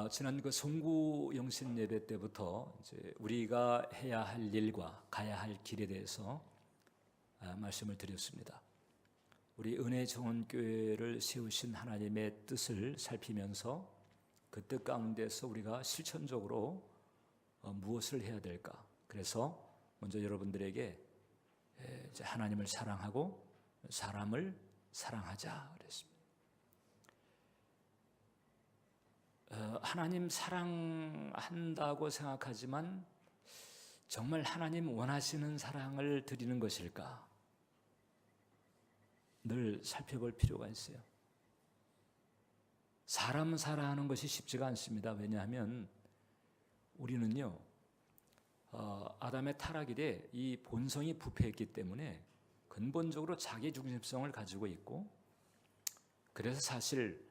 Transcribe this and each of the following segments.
지난 그 송구 영신 예배 때부터 이제 우리가 해야 할 일과 가야 할 길에 대해서 말씀을 드렸습니다. 우리 은혜 정원 교회를 세우신 하나님의 뜻을 살피면서 그 뜻 가운데서 우리가 실천적으로 무엇을 해야 될까? 그래서 먼저 여러분들에게 이제 하나님을 사랑하고 사람을 사랑하자 그랬습니다. 하나님 사랑한다고 생각하지만 정말 하나님 원하시는 사랑을 드리는 것일까? 늘 살펴볼 필요가 있어요. 사람 사랑하는 것이 쉽지가 않습니다. 왜냐하면 우리는요, 아담의 타락 이래 이 본성이 부패했기 때문에 근본적으로 자기 중심성을 가지고 있고, 그래서 사실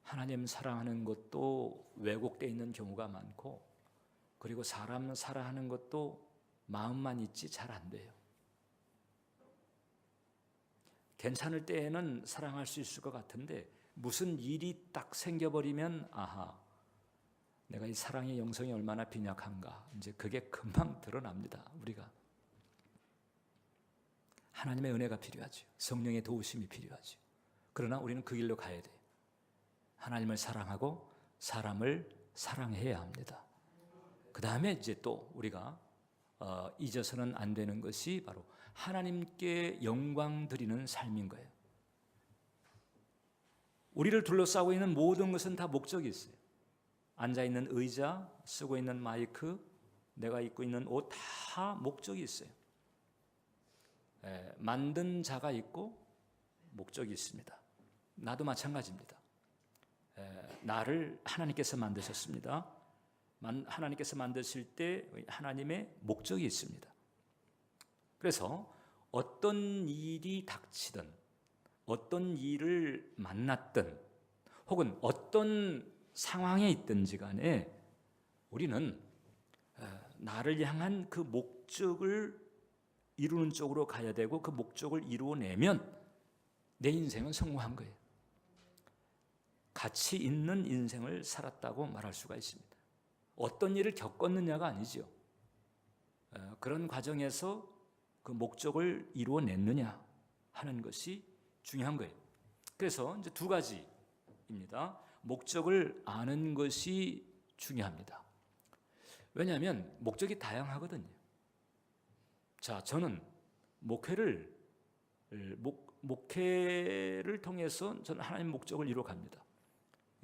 하나님 사랑하는 것도 왜곡되어 있는 경우가 많고, 그리고 사람 사랑하는 것도 마음만 있지 잘 안 돼요. 괜찮을 때에는 사랑할 수 있을 것 같은데 무슨 일이 딱 생겨버리면 아하, 내가 이 사랑의 영성이 얼마나 빈약한가, 이제 그게 금방 드러납니다. 우리가 하나님의 은혜가 필요하죠. 성령의 도우심이 필요하죠. 그러나 우리는 그 길로 가야 돼요. 하나님을 사랑하고 사람을 사랑해야 합니다. 그 다음에 이제 또 우리가 잊어서는 안 되는 것이 바로 하나님께 영광 드리는 삶인 거예요. 우리를 둘러싸고 있는 모든 것은 다 목적이 있어요. 앉아있는 의자, 쓰고 있는 마이크, 내가 입고 있는 옷 다 목적이 있어요. 만든 자가 있고 목적이 있습니다. 나도 마찬가지입니다. 나를 하나님께서 만드셨습니다. 하나님께서 만드실 때 하나님의 목적이 있습니다. 그래서 어떤 일이 닥치든 어떤 일을 만났든 혹은 어떤 상황에 있든지 간에 우리는 나를 향한 그 목적을 이루는 쪽으로 가야 되고, 그 목적을 이루어내면 내 인생은 성공한 거예요. 가치 있는 인생을 살았다고 말할 수가 있습니다. 어떤 일을 겪었느냐가 아니죠. 그런 과정에서 그 목적을 이루어냈느냐 하는 것이 중요한 거예요. 그래서 이제 두 가지입니다. 목적을 아는 것이 중요합니다. 왜냐하면 목적이 다양하거든요. 자, 저는 목회를 통해서 저는 하나님의 목적을 이루어갑니다.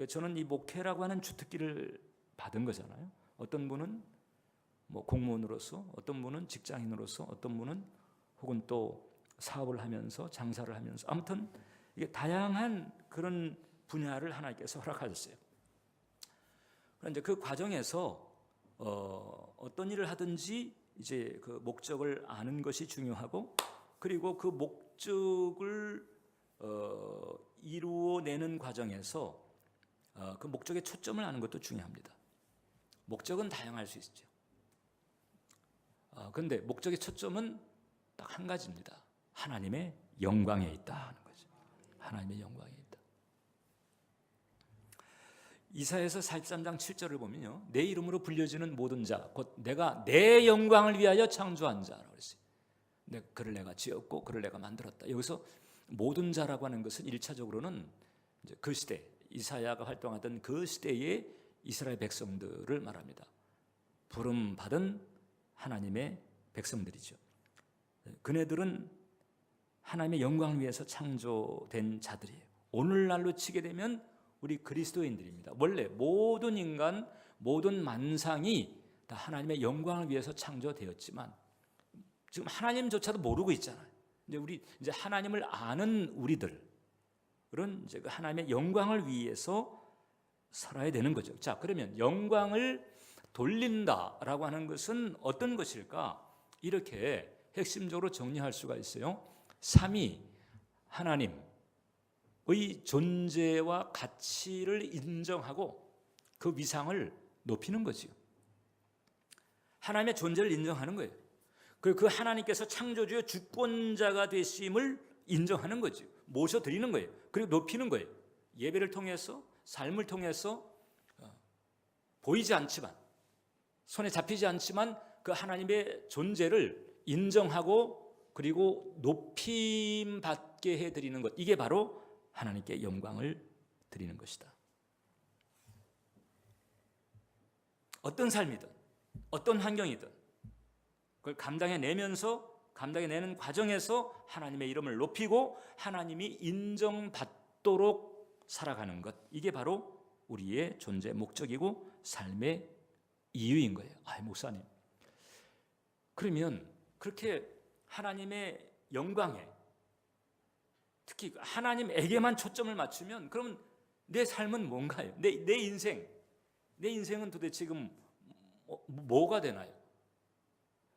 저는 이 목회라고 하는 주특기를 받은 거잖아요. 어떤 분은 뭐 공무원으로서, 어떤 분은 직장인으로서, 어떤 분은 혹은 또 사업을 하면서, 장사를 하면서, 아무튼 이게 다양한 그런 분야를 하나님께서 허락하셨어요. 그런데 그 과정에서 어떤 일을 하든지 이제 그 목적을 아는 것이 중요하고, 그리고 그 목적을 이루어내는 과정에서 그 목적의 초점을 아는 것도 중요합니다. 목적은 다양할 수 있죠. 그런데 목적의 초점은 딱 한 가지입니다. 하나님의 영광에 있다 하는 거죠. 하나님의 영광에 있다. 이사야서 43장 7절을 보면요, 내 이름으로 불려지는 모든 자, 곧 내가 내 영광을 위하여 창조한 자라고 그랬어요. 그를 내가 지었고 그를 내가 만들었다. 여기서 모든 자라고 하는 것은 1차적으로는 이제 그 시대, 이사야가 활동하던 그 시대의 이스라엘 백성들을 말합니다. 부름 받은 하나님의 백성들이죠. 그네들은 하나님의 영광을 위해서 창조된 자들이에요. 오늘날로 치게 되면 우리 그리스도인들입니다. 원래 모든 인간, 모든 만상이 다 하나님의 영광을 위해서 창조되었지만 지금 하나님조차도 모르고 있잖아요. 우리 이제 하나님을 아는 우리들은 이제 그 하나님의 영광을 위해서 살아야 되는 거죠. 자, 그러면 영광을 돌린다라고 하는 것은 어떤 것일까? 이렇게 핵심적으로 정리할 수가 있어요. 삼위 하나님의 존재와 가치를 인정하고 그 위상을 높이는 거지요. 하나님의 존재를 인정하는 거예요. 그 하나님께서 창조주의 주권자가 되심을 인정하는 거죠. 모셔드리는 거예요. 그리고 높이는 거예요. 예배를 통해서, 삶을 통해서 보이지 않지만, 손에 잡히지 않지만 그 하나님의 존재를 인정하고 그리고 높임 받게 해드리는 것, 이게 바로 하나님께 영광을 드리는 것이다. 어떤 삶이든 어떤 환경이든 그걸 감당해내는 과정에서 하나님의 이름을 높이고 하나님이 인정받도록 살아가는 것, 이게 바로 우리의 존재 목적이고 삶의 이유인 거예요. 목사님, 그러면 그렇게 하나님의 영광에, 특히 하나님에게만 초점을 맞추면 그럼 내 삶은 뭔가요? 내 인생은 도대체 지금 뭐가 되나요?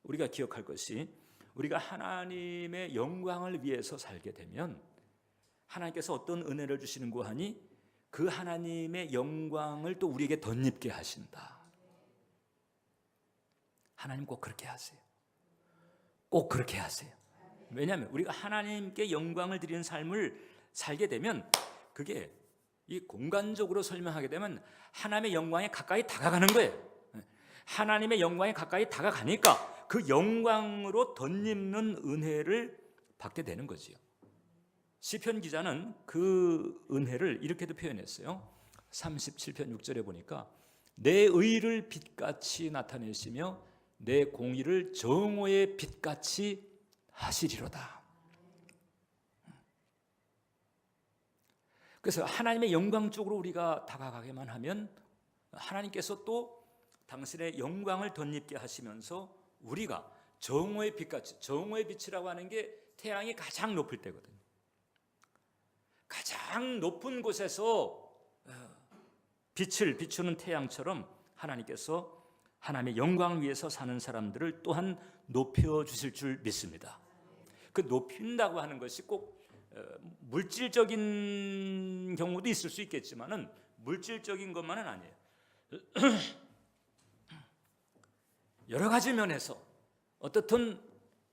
우리가 기억할 것이, 우리가 하나님의 영광을 위해서 살게 되면 하나님께서 어떤 은혜를 주시는고 하니 그 하나님의 영광을 또 우리에게 덧입게 하신다. 하나님 꼭 그렇게 하세요. 꼭 그렇게 하세요. 왜냐하면 우리가 하나님께 영광을 드리는 삶을 살게 되면, 그게 이 공간적으로 설명하게 되면 하나님의 영광에 가까이 다가가는 거예요. 하나님의 영광에 가까이 다가가니까 그 영광으로 덧입는 은혜를 받게 되는 거지요. 시편 기자는 그 은혜를 이렇게도 표현했어요. 37편 6절에 보니까 내 의를 빛같이 나타내시며 내 공의를 정오의 빛같이 하시리로다. 그래서 하나님의 영광 쪽으로 우리가 다가가게만 하면 하나님께서 또 당신의 영광을 덧입게 하시면서 우리가 정오의 빛같이, 정오의 빛이라고 하는 게 태양이 가장 높을 때거든요. 가장 높은 곳에서 빛을 비추는 태양처럼 하나님께서 하나님의 영광을 위해서 사는 사람들을 또한 높여주실 줄 믿습니다. 그 높인다고 하는 것이 꼭 물질적인 경우도 있을 수 있겠지만은 물질적인 것만은 아니에요. 여러 가지 면에서 어떻든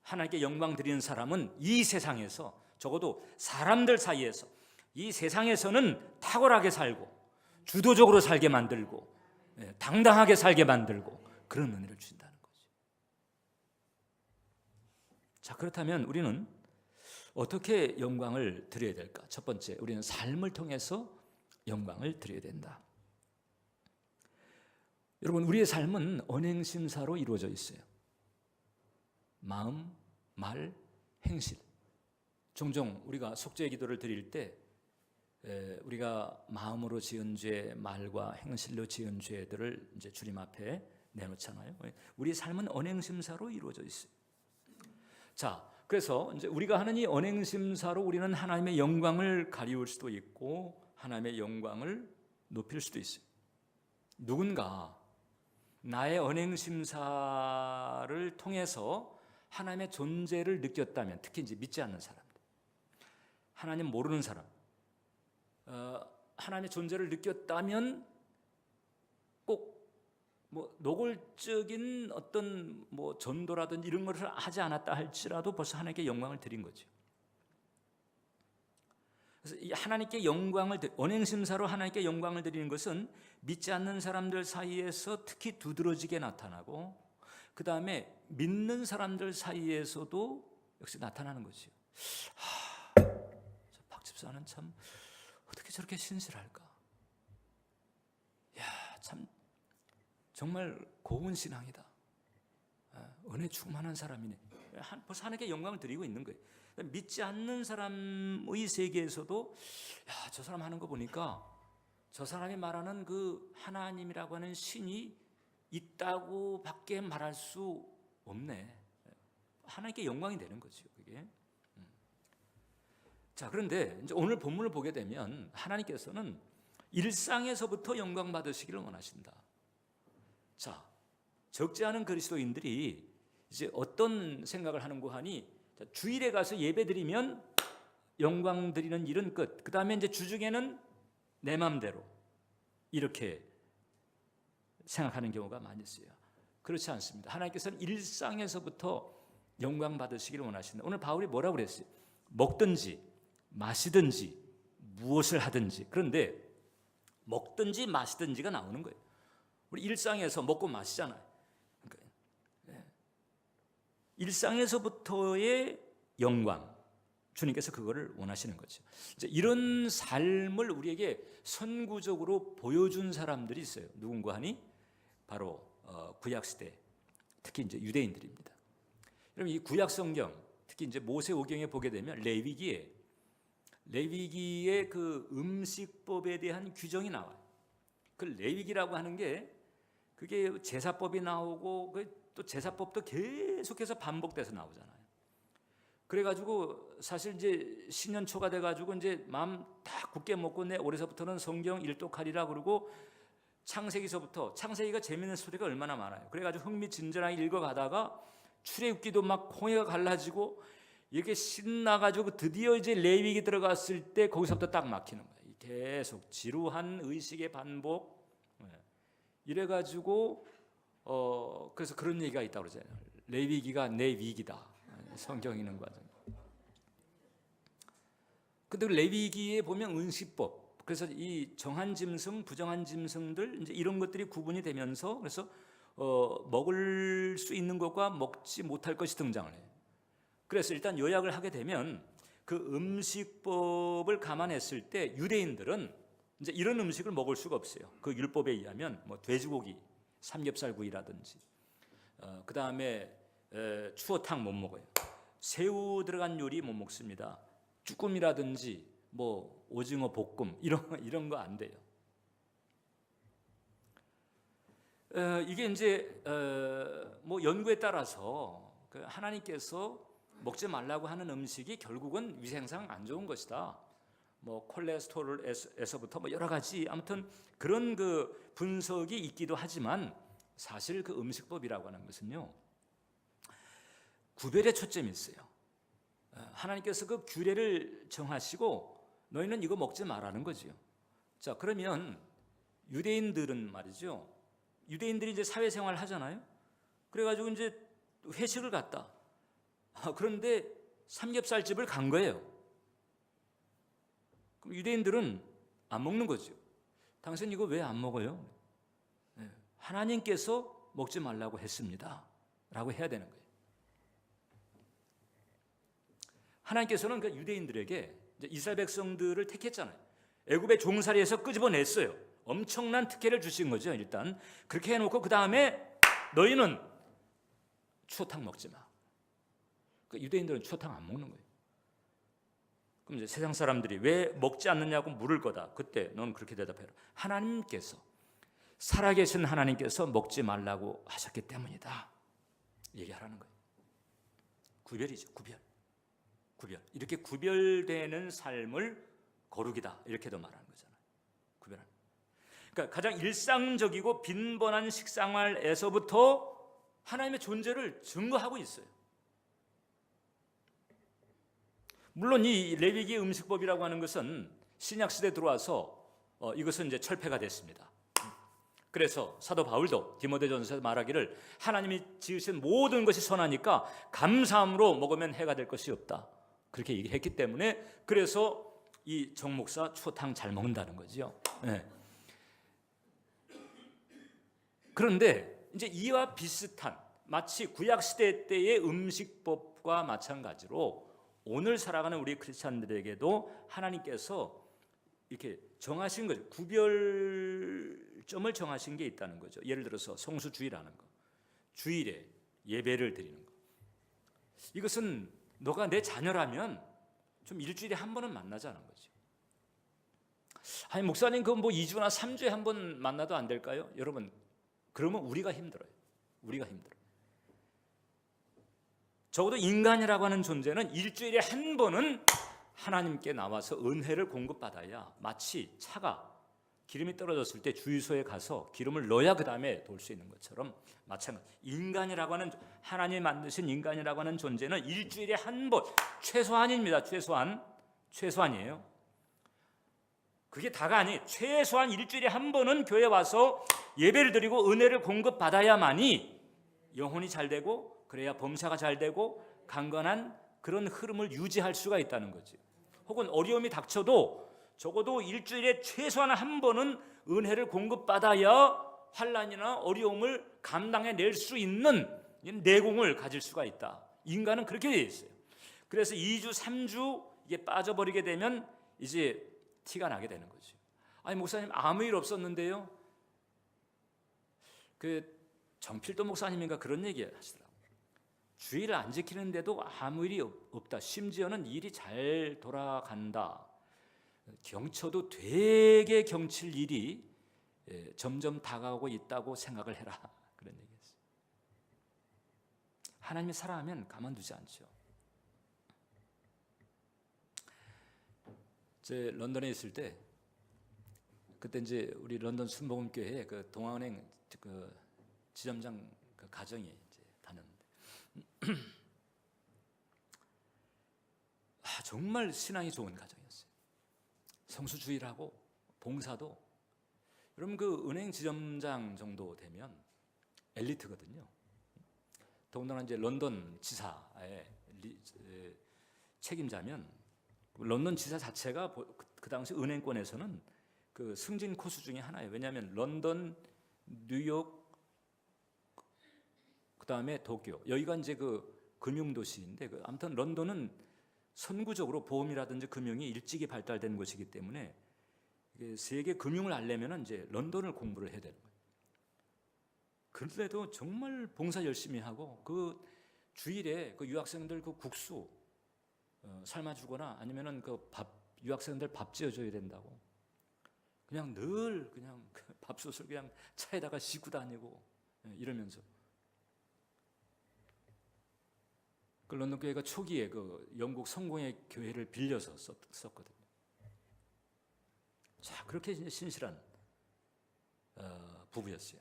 하나님께 영광 드리는 사람은 이 세상에서, 적어도 사람들 사이에서, 이 세상에서는 탁월하게 살고 주도적으로 살게 만들고 당당하게 살게 만들고 그런 은혜를 주신다는 거죠. 자, 그렇다면 우리는 어떻게 영광을 드려야 될까? 첫 번째, 우리는 삶을 통해서 영광을 드려야 된다. 여러분, 우리의 삶은 언행심사로 이루어져 있어요. 마음, 말, 행실. 종종 우리가 속죄 기도를 드릴 때 우리가 마음으로 지은 죄, 말과 행실로 지은 죄들을 이제 주님 앞에 내놓잖아요. 우리 삶은 언행심사로 이루어져 있어요. 자, 그래서 이제 우리가 하는 이 언행심사로 우리는 하나님의 영광을 가리울 수도 있고 하나님의 영광을 높일 수도 있어요. 누군가 나의 언행심사를 통해서 하나님의 존재를 느꼈다면, 특히 이제 믿지 않는 사람들, 하나님 모르는 사람, 하나님의 존재를 느꼈다면 꼭 노골적인 어떤 전도라든지 이런 것을 하지 않았다 할지라도 벌써 하나님께 영광을 드린 거죠. 그래서 이 하나님께 영광을, 언행심사로 하나님께 영광을 드리는 것은 믿지 않는 사람들 사이에서 특히 두드러지게 나타나고, 그 다음에 믿는 사람들 사이에서도 역시 나타나는 거죠. 박 집사는 참 어떻게 저렇게 신실할까? 야, 참 정말 고운 신앙이다. 은혜 충만한 사람이네. 벌써 하나님께 영광을 드리고 있는 거예요. 믿지 않는 사람의 세계에서도 야, 저 사람 하는 거 보니까 저 사람이 말하는 그 하나님이라고 하는 신이 있다고 밖에 말할 수 없네. 하나님께 영광이 되는 거죠, 그게. 자, 그런데 이제 오늘 본문을 보게 되면 하나님께서는 일상에서부터 영광 받으시기를 원하신다. 자, 적지 않은 그리스도인들이 이제 어떤 생각을 하는고 하니, 주일에 가서 예배드리면 영광 드리는 일은 끝. 그 다음에 이제 주중에는 내 맘대로 이렇게 생각하는 경우가 많이 있어요. 그렇지 않습니다. 하나님께서는 일상에서부터 영광 받으시기를 원하신다. 오늘 바울이 뭐라고 그랬어요? 먹든지 마시든지 무엇을 하든지. 그런데 먹든지 마시든지가 나오는 거예요. 우리 일상에서 먹고 마시잖아요. 그러니까, 일상에서부터의 영광, 주님께서 그거를 원하시는 거죠. 이제 이런 삶을 우리에게 선구적으로 보여준 사람들이 있어요. 누군가 하니 바로 구약 시대, 특히 이제 유대인들입니다. 여러분, 이 구약 성경, 특히 이제 모세오경에 보게 되면 레위기의 그 음식법에 대한 규정이 나와요. 그 레위기라고 하는 게 그게 제사법이 나오고 또 제사법도 계속해서 반복돼서 나오잖아요. 그래가지고 사실 이제 신년 초가 돼가지고 이제 마음 딱 굳게 먹고 내 올해서부터는 성경 일독하리라 그러고 창세기가 재밌는 소리가 얼마나 많아요. 그래가지고 흥미진진하게 읽어가다가 출애굽기도 막 홍해가 갈라지고 이렇게 신나가지고 드디어 이제 레위기 들어갔을 때 거기서부터 딱 막히는 거예요. 계속 지루한 의식의 반복. 이래가지고 그래서 그런 얘기가 있다고 그러잖아요. 레위기가 내 위기다. 성경 읽는 과정. 근데 레위기에 보면 은식법. 그래서 이 정한 짐승, 부정한 짐승들 이제 이런 것들이 구분이 되면서 그래서 먹을 수 있는 것과 먹지 못할 것이 등장을 해요. 그래서 일단 요약을 하게 되면 그 음식법을 감안했을 때 유대인들은 이제 이런 음식을 먹을 수가 없어요. 그 율법에 의하면 뭐 돼지고기, 삼겹살구이라든지, 그 다음에 추어탕 못 먹어요. 새우 들어간 요리 못 먹습니다. 쭈꾸미라든지 뭐 오징어 볶음 이런 거 안 돼요. 이게 이제 뭐 연구에 따라서 그 하나님께서 먹지 말라고 하는 음식이 결국은 위생상 안 좋은 것이다. 뭐 콜레스테롤에서부터 뭐 여러 가지 아무튼 그런 그 분석이 있기도 하지만 사실 그 음식법이라고 하는 것은요 구별에 초점이 있어요. 하나님께서 그 규례를 정하시고 너희는 이거 먹지 말라는 거지요. 자, 그러면 유대인들은 말이죠. 유대인들이 이제 사회생활 하잖아요. 그래가지고 이제 회식을 갔다. 그런데 삼겹살집을 간 거예요. 그럼 유대인들은 안 먹는 거죠. 당신 이거 왜 안 먹어요? 하나님께서 먹지 말라고 했습니다. 라고 해야 되는 거예요. 하나님께서는 그 유대인들에게 이스라엘 백성들을 택했잖아요. 애굽의 종살이에서 끄집어냈어요. 엄청난 특혜를 주신 거죠. 일단 그렇게 해놓고 그 다음에 너희는 추어탕 먹지 마. 그 유대인들은 추어탕 안 먹는 거예요. 그럼 이제 세상 사람들이 왜 먹지 않느냐고 물을 거다. 그때 너는 그렇게 대답해라. 하나님께서 살아계신 하나님께서 먹지 말라고 하셨기 때문이다. 얘기하라는 거예요. 구별이죠. 구별. 이렇게 구별되는 삶을 거룩이다. 이렇게도 말하는 거잖아요. 구별하는. 그러니까 가장 일상적이고 빈번한 식생활에서부터 하나님의 존재를 증거하고 있어요. 물론 이 레위기 음식법이라고 하는 것은 신약 시대에 들어와서 이것은 이제 철폐가 됐습니다. 그래서 사도 바울도 디모데전서에서 말하기를 하나님이 지으신 모든 것이 선하니까 감사함으로 먹으면 해가 될 것이 없다. 그렇게 얘기했기 때문에 그래서 이 정 목사 추어탕 잘 먹는다는 거죠. 네. 그런데 이제 이와 비슷한 마치 구약 시대 때의 음식법과 마찬가지로 오늘 살아가는 우리 크리스찬들에게도 하나님께서 이렇게 정하신 거죠. 구별점을 정하신 게 있다는 거죠. 예를 들어서 성수주일하는 거, 주일에 예배를 드리는 거. 이것은 너가 내 자녀라면 좀 일주일에 한 번은 만나자는 거죠. 아니 목사님 그건 뭐 2주나 3주에 한 번 만나도 안 될까요? 여러분 그러면 우리가 힘들어요. 적어도 인간이라고 하는 존재는 일주일에 한 번은 하나님께 나와서 은혜를 공급받아야 마치 차가 기름이 떨어졌을 때 주유소에 가서 기름을 넣어야 그 다음에 돌 수 있는 것처럼 마찬가지. 인간이라고 하는 하나님이 만드신 인간이라고 하는 존재는 일주일에 한 번 최소한입니다. 최소한이에요. 그게 다가 아니 최소한 일주일에 한 번은 교회 와서 예배를 드리고 은혜를 공급받아야만이 영혼이 잘 되고 그래야 범사가 잘 되고 강건한 그런 흐름을 유지할 수가 있다는 거지. 혹은 어려움이 닥쳐도 적어도 일주일에 최소한 한 번은 은혜를 공급받아야 환난이나 어려움을 감당해낼 수 있는 내공을 가질 수가 있다. 인간은 그렇게 되어 있어요. 그래서 2주, 3주 이게 빠져버리게 되면 이제 티가 나게 되는 거죠. 아니 목사님 아무 일 없었는데요. 그 정필도 목사님인가 그런 얘기 하시더라고요. 주의를 안 지키는데도 아무 일이 없다. 심지어는 일이 잘 돌아간다. 경쳐도 되게 경칠 일이 점점 다가오고 있다고 생각을 해라. 그런 얘기였어요. 하나님이 사랑하면 가만두지 않죠. 제 런던에 있을 때 그때 이제 우리 런던 순복음교회 그 동아은행 그 지점장 그 가정이 이제 다녔는데 정말 신앙이 좋은 가정이었어요. 성수주의라고 봉사도 여러분 그 은행 지점장 정도 되면 엘리트거든요. 더군다나 이제 런던 지사의 책임자면 런던 지사 자체가 그 당시 은행권에서는 그 승진 코스 중에 하나예요. 왜냐하면 런던, 뉴욕, 그 다음에 도쿄 여기가 이제 그 금융 도시인데 아무튼 런던은 선구적으로 보험이라든지 금융이 일찍이 발달된 곳이기 때문에 세계 금융을 알려면 이제 런던을 공부를 해야 되는 거예요. 그런데도 정말 봉사 열심히 하고 그 주일에 그 유학생들 그 국수 삶아주거나 아니면은 그 유학생들 밥 지어줘야 된다고 그냥 늘 그냥 밥솥을 그냥 차에다가 싣고 다니고 이러면서 그 런던 교회가 초기에 그 영국 성공의 교회를 빌려서 썼거든요. 자 그렇게 신실한 부부였어요.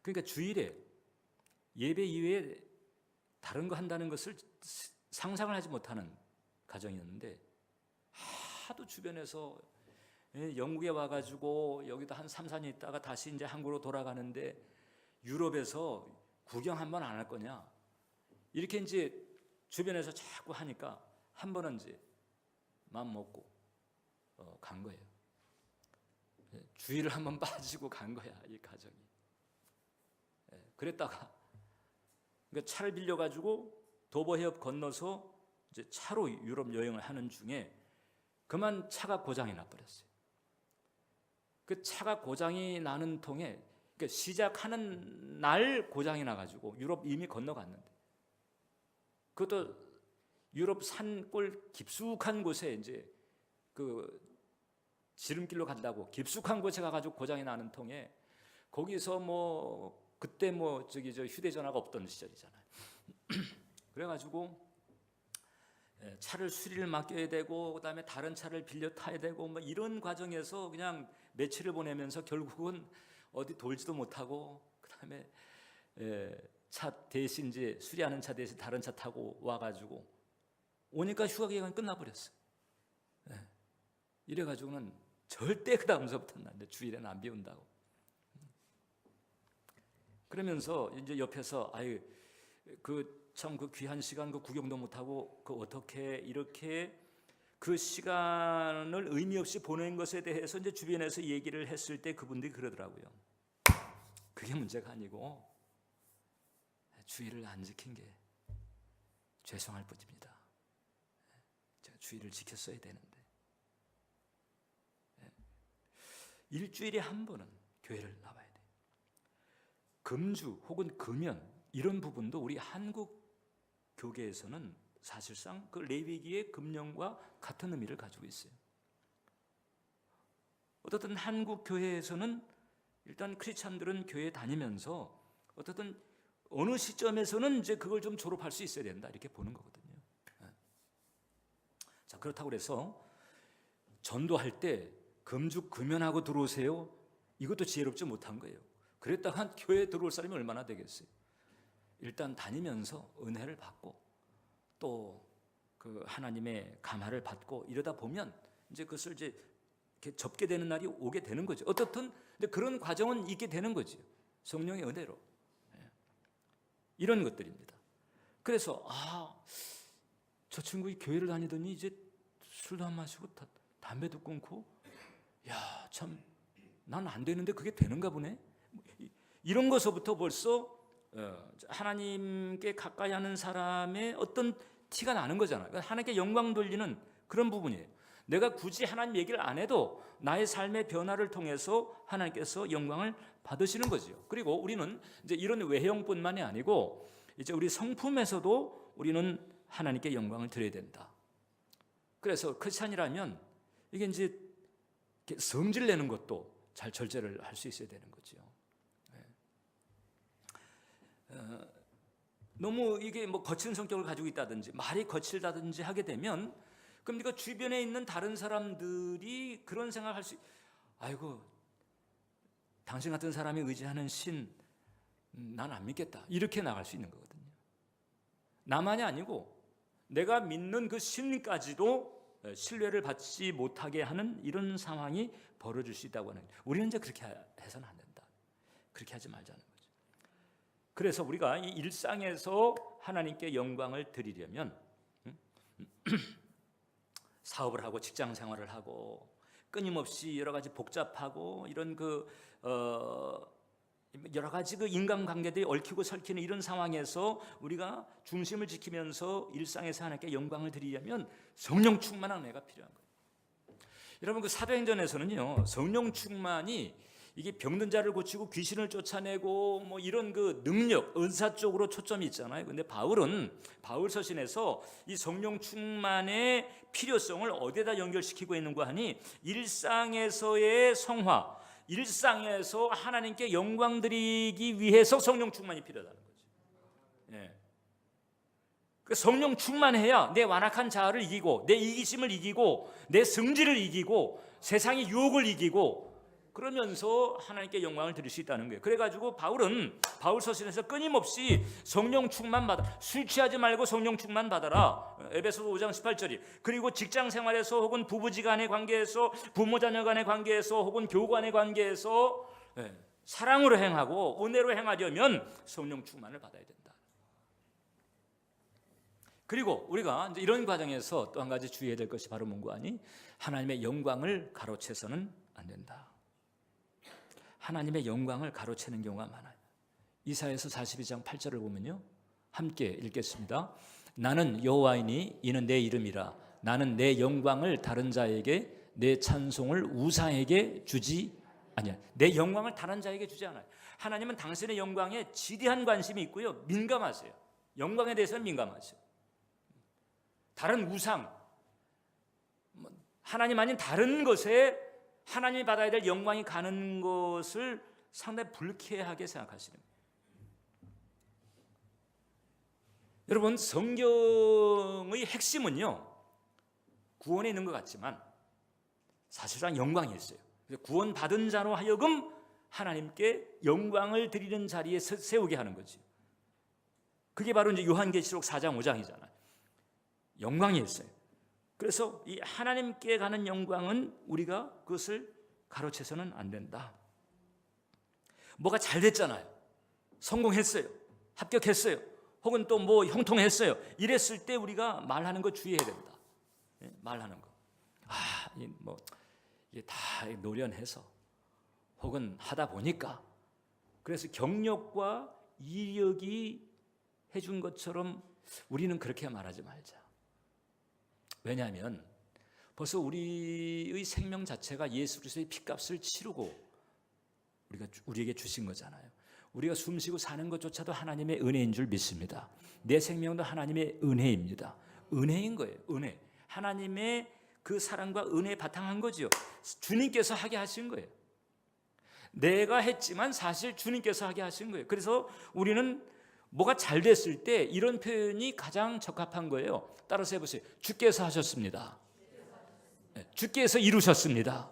그러니까 주일에 예배 이외에 다른 거 한다는 것을 상상을 하지 못하는 가정이었는데 하도 주변에서 영국에 와가지고 여기도 한 3, 4년 있다가 다시 이제 한국으로 돌아가는데 유럽에서 구경 한 번 안 할 거냐 이렇게 이제 주변에서 자꾸 하니까 한 번은 이제 마음 먹고 간 거예요. 주일을 한번 빠지고 간 거야 이 가정이. 그랬다가 그러니까 차를 빌려가지고 도버 해협 건너서 이제 차로 유럽 여행을 하는 중에 그만 차가 고장이 나버렸어요. 그 차가 고장이 나는 통에 그러니까 시작하는 날 고장이 나가지고 유럽 이미 건너갔는데 그것도 유럽 산골 깊숙한 곳에 이제 그 지름길로 간다고 깊숙한 곳에 가가지고 고장이 나는 통에 거기서 뭐 그때 뭐 저기 저 휴대전화가 없던 시절이잖아요. 그래가지고 차를 수리를 맡겨야 되고 그다음에 다른 차를 빌려 타야 되고 뭐 이런 과정에서 그냥 며칠을 보내면서 결국은 어디 돌지도 못하고 그다음에 차 대신 이제 수리하는 차 대신 다른 차 타고 와가지고 오니까 휴가 기간이 끝나버렸어. 이래가지고는 절대 그 다음서부터는 안 돼. 주일에는 안 비운다고. 그러면서 이제 옆에서 아유 그 참 그 귀한 시간 그 구경도 못하고 그 어떻게 이렇게 그 시간을 의미 없이 보낸 것에 대해서 이제 주변에서 얘기를 했을 때 그분들이 그러더라고요. 그게 문제가 아니고 주의를 안 지킨 게 죄송할 뿐입니다. 제가 주의를 지켰어야 되는데 일주일에 한 번은 교회를 나와야 돼요. 금주 혹은 금연 이런 부분도 우리 한국 교계에서는 사실상 그 레위기의 금령과 같은 의미를 가지고 있어요. 어떻든 한국 교회에서는 일단 크리스찬들은 교회 다니면서 어떻든 어느 시점에서는 이제 그걸 좀 졸업할 수 있어야 된다 이렇게 보는 거거든요. 자 그렇다고 해서 전도할 때 금주 금연하고 들어오세요. 이것도 지혜롭지 못한 거예요. 그랬다가 교회에 들어올 사람이 얼마나 되겠어요. 일단 다니면서 은혜를 받고 또 그 하나님의 감화를 받고 이러다 보면 이제 그것을 이제 이렇게 접게 되는 날이 오게 되는 거죠. 어떻든 근데 그런 과정은 있게 되는 거죠. 성령의 은혜로 이런 것들입니다. 그래서 저 친구 교회를 다니더니 이제 술도 안 마시고 담배도 끊고 야 참 난 안 되는데 그게 되는가 보네. 이런 것부터 벌써 하나님께 가까이 하는 사람의 어떤 티가 나는 거잖아요. 그러니까 하나님께 영광 돌리는 그런 부분이에요. 내가 굳이 하나님 얘기를 안 해도 나의 삶의 변화를 통해서 하나님께서 영광을 받으시는 거죠. 그리고 우리는 이제 이런 외형뿐만이 아니고 이제 우리 성품에서도 우리는 하나님께 영광을 드려야 된다. 그래서 크리스찬이라면 이게 이제 성질 내는 것도 잘 절제를 할 수 있어야 되는 거죠. 너무 이게 뭐 거친 성격을 가지고 있다든지 말이 거칠다든지 하게 되면 그럼 네가 주변에 있는 다른 사람들이 그런 생각할 수, 아이고 당신 같은 사람이 의지하는 신 난 안 믿겠다, 이렇게 나갈 수 있는 거거든요. 나만이 아니고 내가 믿는 그 신까지도 신뢰를 받지 못하게 하는 이런 상황이 벌어질 수 있다고 하는, 우리는 이제 그렇게 해서는 안 된다. 그렇게 하지 말자는 거죠. 그래서 우리가 이 일상에서 하나님께 영광을 드리려면 사업을 하고 직장 생활을 하고 끊임없이 여러 가지 복잡하고 이런 여러 가지 그 인간관계들이 얽히고 설키는 이런 상황에서 우리가 중심을 지키면서 일상에서 하나님께 영광을 드리려면 성령 충만한 애가 필요한 거예요. 여러분 그 사도행전에서는요, 성령 충만이 이게 병든 자를 고치고 귀신을 쫓아내고 뭐 이런 그 능력, 은사 쪽으로 초점이 있잖아요. 근데 바울 서신에서 이 성령 충만의 필요성을 어디에다 연결시키고 있는가 하니 일상에서의 성화, 일상에서 하나님께 영광 드리기 위해서 성령 충만이 필요하다는 거죠. 예. 성령 충만해야 내 완악한 자아를 이기고 내 이기심을 이기고 내 성질을 이기고 세상의 유혹을 이기고 그러면서 하나님께 영광을 드릴 수 있다는 거예요. 그래가지고 바울 서신에서 끊임없이 성령 충만 받아, 술 취하지 말고 성령 충만 받아라. 에베소서 5장 18절이. 그리고 직장 생활에서 혹은 부부지간의 관계에서, 부모 자녀 간의 관계에서, 혹은 교우 간의 관계에서 사랑으로 행하고 은혜로 행하려면 성령 충만을 받아야 된다. 그리고 우리가 이제 이런 과정에서 또 한 가지 주의해야 될 것이 바로 뭔가 하니 하나님의 영광을 가로채서는 안 된다. 하나님의 영광을 가로채는 경우가 많아요. 이사야서 42장 8절을 보면요, 함께 읽겠습니다. 나는 여호와이니 이는 내 이름이라. 나는 내 영광을 다른 자에게, 내 찬송을 우상에게 주지 아니야. 내 영광을 다른 자에게 주지 않아요. 하나님은 당신의 영광에 지대한 관심이 있고요, 민감하세요. 영광에 대해서는 민감하세요. 다른 우상, 하나님 아닌 다른 것에 하나님이 받아야 될 영광이 가는 것을 상당히 불쾌하게 생각하시는 거예요. 여러분 성경의 핵심은요, 구원에 있는 것 같지만 사실상 영광이 있어요. 구원받은 자로 하여금 하나님께 영광을 드리는 자리에 세우게 하는 거지. 그게 바로 이제 요한계시록 4장 5장이잖아요. 영광이 있어요. 그래서 이 하나님께 가는 영광은 우리가 그것을 가로채서는 안 된다. 뭐가 잘 됐잖아요. 성공했어요. 합격했어요. 혹은 또 뭐 형통했어요. 이랬을 때 우리가 말하는 거 주의해야 된다. 말하는 거. 이게 다 노련해서 혹은 하다 보니까, 그래서 경력과 이력이 해준 것처럼 우리는 그렇게 말하지 말자. 왜냐하면 벌써 우리의 생명 자체가 예수 그리스도의 피값을 치르고 우리에게 주신 거잖아요. 우리가 숨쉬고 사는 것조차도 하나님의 은혜인 줄 믿습니다. 내 생명도 하나님의 은혜입니다. 은혜인 거예요. 은혜. 하나님의 그 사랑과 은혜에 바탕한 거죠. 주님께서 하게 하신 거예요. 내가 했지만 사실 주님께서 하게 하신 거예요. 그래서 우리는 뭐가 잘 됐을 때 이런 표현이 가장 적합한 거예요. 따라서 해보세요. 주께서 하셨습니다. 주께서 이루셨습니다.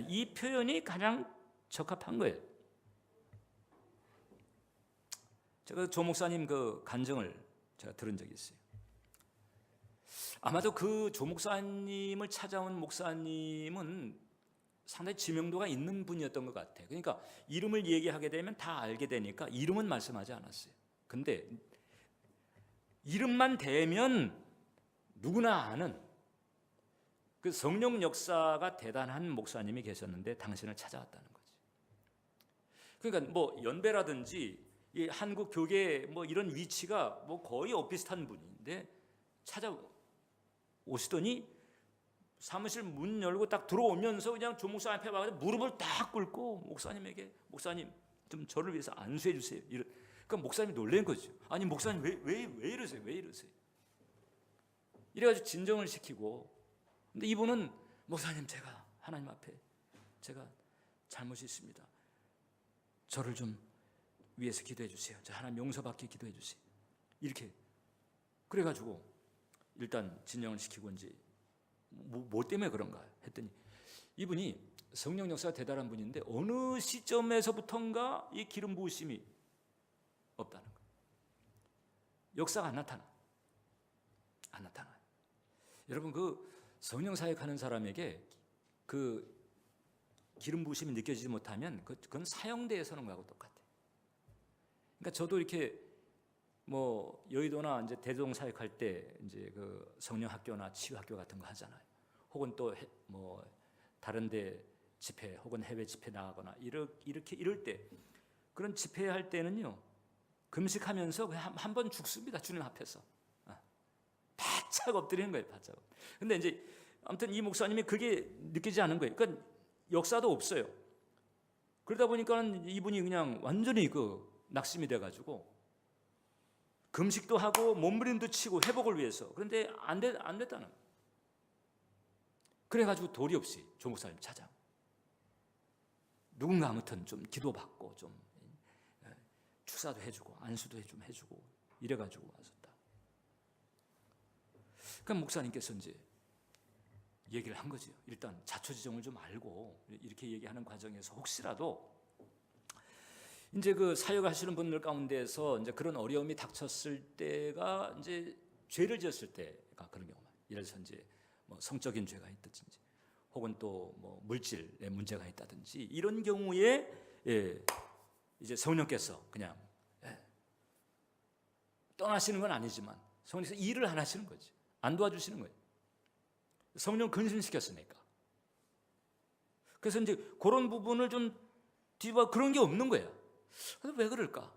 이 표현이 가장 적합한 거예요. 제가 조 목사님 그 간증을 제가 들은 적이 있어요. 아마도 그 조 목사님을 찾아온 목사님은 상당히 지명도가 있는 분이었던 것 같아요. 그러니까 이름을 얘기하게 되면 다 알게 되니까 이름은 말씀하지 않았어요. 근데 이름만 대면 누구나 아는 그 성령 역사가 대단한 목사님이 계셨는데 당신을 찾아왔다는 거지. 그러니까 뭐 연배라든지 이 한국 교계 뭐 이런 위치가 뭐 거의 엇비슷한 분인데 찾아오시더니 사무실 문 열고 딱 들어오면서 그냥 조 목사 앞에 와서 무릎을 딱 꿇고 목사님에게 목사님 좀 저를 위해서 안수해 주세요. 그러니까 목사님이 놀란 거죠. 아니 목사님 왜 이러세요? 왜 이러세요? 이래가지고 진정을 시키고, 근데 이분은 목사님 제가 하나님 앞에 제가 잘못이 있습니다. 저를 좀 위해서 기도해 주세요. 저 하나님 용서받게 기도해 주세요. 이렇게 그래가지고 일단 진정을 시키고 이제 뭐 때문에 그런가 했더니 이분이 성령 역사가 대단한 분인데 어느 시점에서부턴가 이 기름 부으심이 없다는 거예요. 역사가 안 나타나요. 여러분 그 성령 사역하는 사람에게 그 기름 부으심이 느껴지지 못하면 그건 사형대에 서는 거하고 똑같아요. 그러니까 저도 이렇게 뭐 여의도나 이제 대동 사역할 때 이제 그 성령 학교나 치유 학교 같은 거 하잖아요. 혹은 또 뭐 다른데 집회 혹은 해외 집회 나가거나 이럴 때 그런 집회 할 때는요 금식하면서 그냥 한 번 죽습니다. 주님 앞에서 바짝 엎드리는 거예요. 바짝. 근데 이제 아무튼 이 목사님이 그게 느끼지 않은 거예요. 그러니까 역사도 없어요. 그러다 보니까 이분이 그냥 완전히 그 낙심이 돼가지고 금식도 하고 몸부림도 치고 회복을 위해서. 그런데 안 됐다는 거예요. 그래가지고 도리 없이 조 목사님 찾아. 누군가 아무튼 좀 기도받고 좀 축사도 해주고 안수도 좀 해주고 이래가지고 왔었다. 그럼 목사님께서 이제 얘기를 한 거죠. 일단 자초지종을 좀 알고 이렇게 얘기하는 과정에서 혹시라도 이제 그 사역하시는 분들 가운데서 이제 그런 어려움이 닥쳤을 때가 이제 죄를 지었을 때가 그런 경우만. 예를 들어서 이제 뭐 성적인 죄가 있든지 혹은 또 뭐 물질의 문제가 있다든지 이런 경우에 이제 성령께서 그냥 떠나시는 건 아니지만 성령께서 일을 안 하시는 거지. 안 도와주시는 거예요. 성령 근신시켰으니까. 그래서 이제 그런 부분을 좀 뒤봐 그런 게 없는 거예요. 왜 그럴까?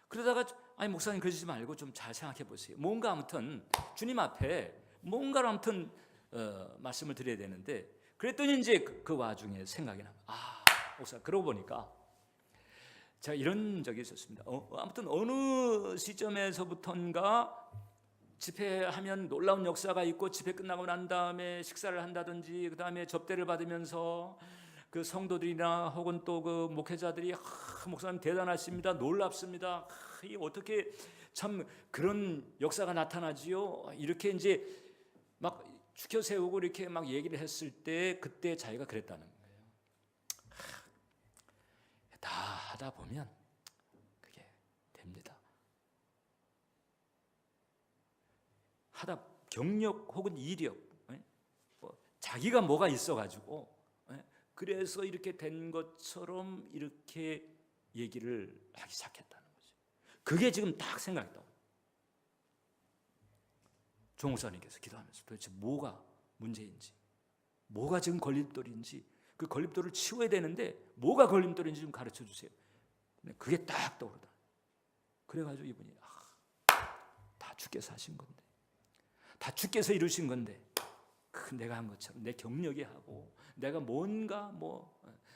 그러다가 아니 목사님 그러시지 말고 좀 잘 생각해 보세요. 뭔가 아무튼 주님 앞에 뭔가를 아무튼 말씀을 드려야 되는데 그랬더니 이제 그 와중에 생각이 나요. 목사 그러고 보니까 제가 이런 적이 있었습니다. 아무튼 어느 시점에서부턴가 집회하면 놀라운 역사가 있고 집회 끝나고 난 다음에 식사를 한다든지 그 다음에 접대를 받으면서 그 성도들이나 혹은 또 그 목회자들이 목사님 대단하십니다. 놀랍습니다. 어떻게 참 그런 역사가 나타나지요? 이렇게 이제 막 추켜 세우고 이렇게 막 얘기를 했을 때 그때 자기가 그랬다는 거예요. 다 하다 보면 그게 됩니다. 하다 경력 혹은 이력, 자기가 뭐가 있어가지고 그래서 이렇게 된 것처럼 이렇게 얘기를 하기 시작했다는 거죠. 그게 지금 딱 생각했다고. 조 목사님께서 기도하면서 도대체 뭐가 문제인지, 뭐가 지금 걸림돌인지, 그 걸림돌을 치워야 되는데 뭐가 걸림돌인지 좀 가르쳐 주세요. 그게 딱 떠오르다. 그래가지고 이분이 다 주께서 하신 건데, 다 주께서 이루신 건데, 내가 한 것처럼 내 경력이 하고 내가 뭔가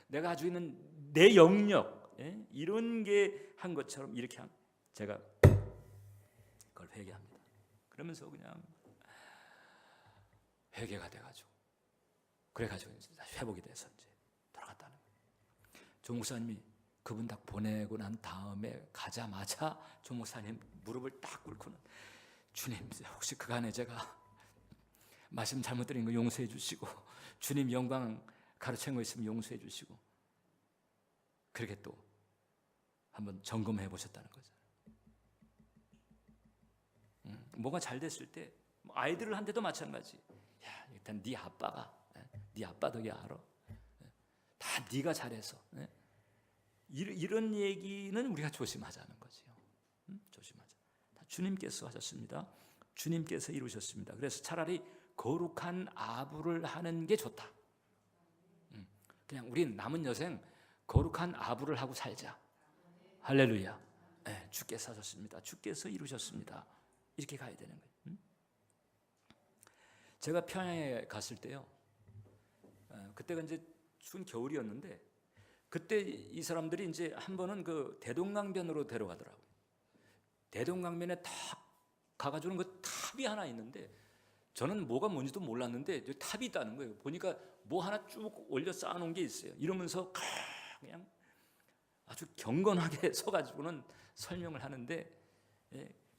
내가 가지고 있는 내 영역 이런 게 한 것처럼 이렇게 제가 그걸 회개합니다. 그러면서 그냥 회개가 돼가지고 그래가지고 다시 회복이 돼서 이제 돌아갔다는 거예요. 조 목사님이 그분 딱 보내고 난 다음에 가자마자 조 목사님 무릎을 딱 꿇고는 주님 혹시 그간에 제가 말씀 잘못 드린 거 용서해 주시고 주님 영광 가르친 거 있으면 용서해 주시고 그렇게 또 한번 점검해 보셨다는 거죠. 뭐가 잘 됐을 때 아이들한테도 마찬가지. 야, 일단 네 아빠가 네 아빠 덕에 알아. 다 네가 잘해서. 이런 얘기는 우리가 조심하자는 거지요. 조심하자. 다 주님께서 하셨습니다. 주님께서 이루셨습니다. 그래서 차라리 거룩한 아부를 하는 게 좋다. 그냥 우린 남은 여생 거룩한 아부를 하고 살자. 할렐루야. 네, 주께서 하셨습니다. 주께서 이루셨습니다. 이렇게 가야 되는 거예요. 제가 평양에 갔을 때요, 그때가 이제 추운 겨울이었는데, 그때 이 사람들이 이제 한 번은 그 대동강변으로 데려가더라고요. 대동강변에 탁 가가지고는 그 탑이 하나 있는데, 저는 뭐가 뭔지도 몰랐는데 탑이 있다는 거예요. 보니까 뭐 하나 쭉 올려 쌓아놓은 게 있어요. 이러면서 그냥 아주 경건하게 서가지고는 설명을 하는데,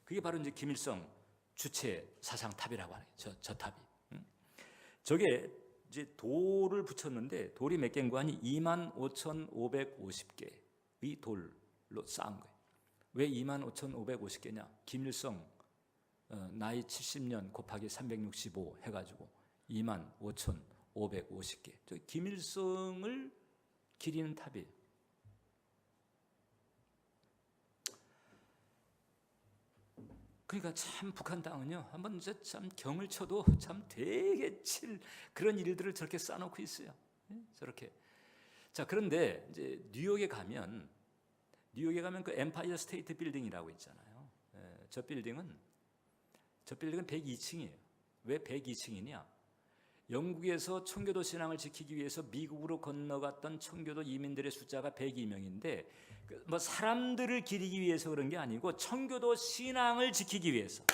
그게 바로 이제 김일성 주체 사상탑이라고 하네요. 저 탑이. 저게 이제 돌을 붙였는데, 돌이 몇 개인가 하니 25,550개의 돌로 쌓은 거예요. 왜 25,550개냐? 김일성 나이 70년 곱하기 365 해가지고 25,550개. 저 김일성을 기리는 탑이에요. 그러니까 참 북한 땅은요, 한번 참 경을 쳐도 참 되게 칠 그런 일들을 저렇게 쌓아놓고 있어요. 저렇게. 자, 그런데 이제 뉴욕에 가면 그 엠파이어 스테이트 빌딩이라고 있잖아요. 저 빌딩은 102층이에요. 왜 102층이냐? 영국에서 청교도 신앙을 지키기 위해서 미국으로 건너갔던 청교도 이민들의 숫자가 102명인데, 뭐 사람들을 기리기 위해서 그런 게 아니고 청교도 신앙을 지키기 위해서,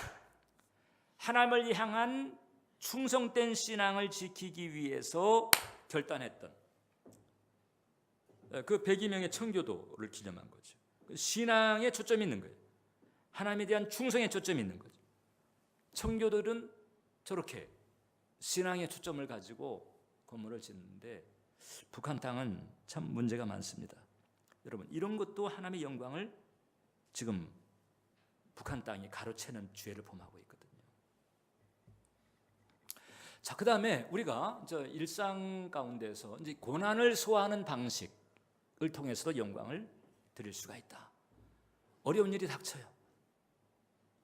하나님을 향한 충성된 신앙을 지키기 위해서 결단했던 그 102명의 청교도를 기념한 거죠. 신앙에 초점이 있는 거예요. 하나님에 대한 충성에 초점이 있는 거죠. 청교도들은 저렇게 신앙의 초점을 가지고 건물을 짓는데, 북한 땅은 참 문제가 많습니다. 여러분, 이런 것도 하나님의 영광을 지금 북한 땅이 가로채는 죄를 범하고 있거든요. 자, 그 다음에 우리가 저 일상 가운데서 이제 고난을 소화하는 방식을 통해서도 영광을 드릴 수가 있다. 어려운 일이 닥쳐요.